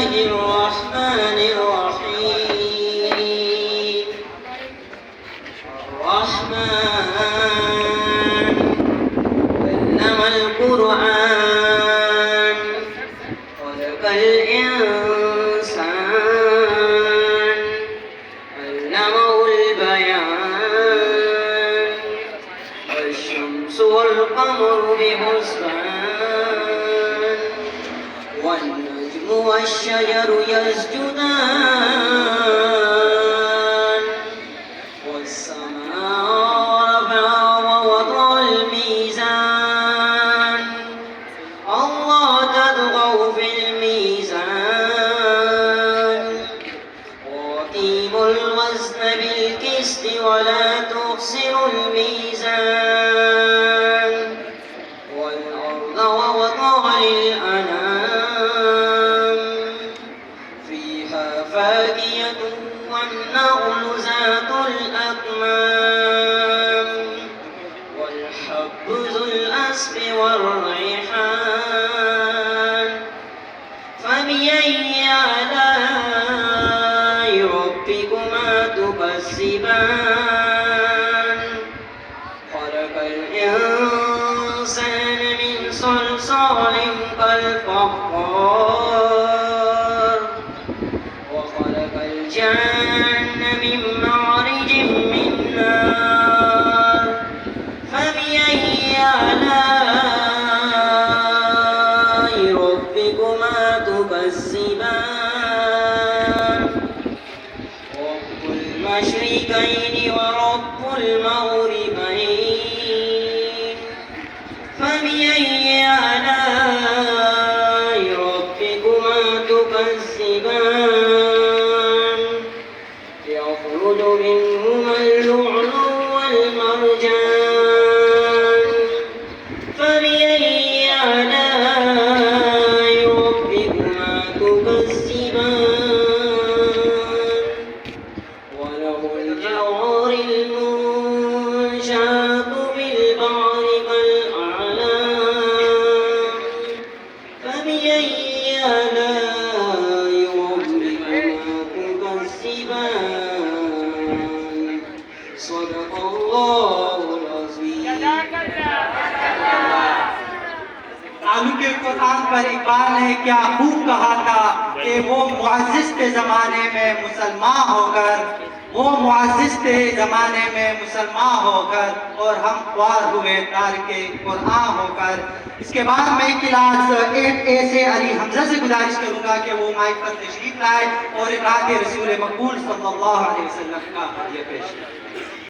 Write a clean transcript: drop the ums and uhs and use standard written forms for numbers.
الله الرحمن الرحيم. الرحمن علم القرآن خلق الإنسان علمه البيان والشمس والقمر بحسبان والنجم والشجر يسجدان والسماء رفعها ووضع الميزان الله تطغوا في الميزان وأقيموا الوزن بالقسط ولا تخسروا الميزان والأرض ووضعها للأنام فيها فاكهة والنخل ذات الأكمام والحب ذو الأصف والريحان فبأي آلاء ربكما تكذبان خلق الإنسان من صلصال كالفخار وخلق الجن من معرج من نار فبأي آلاء ربكما تكذبان رب المشرقين ورب المغربين فبأي آلاء ربكما تكذبان يخرج منهما اللؤلؤ والمرجان فبأي آلاء ربكما تكذبان وله الجوار المنشآت بالبحر كالأعلام فبأي آلاء ربكما تكذبان صدق الله العظيم. तालुके कुरान पर इकबाल ने क्या खूब कहा था कि वो मुअज़्ज़िज़ के ज़माने में मुसलमान होकर और हम ख्वार हुए तारिके कुरान होकर। इसके बाद मैं क्लास 8A से अली हमजा से गुजारिश करूंगा कि वो माइक पर तशरीफ लाए और इरादे रसूल मकबूल सल्लल्लाहु अलैहि वसल्लम का हदिया पेश करें।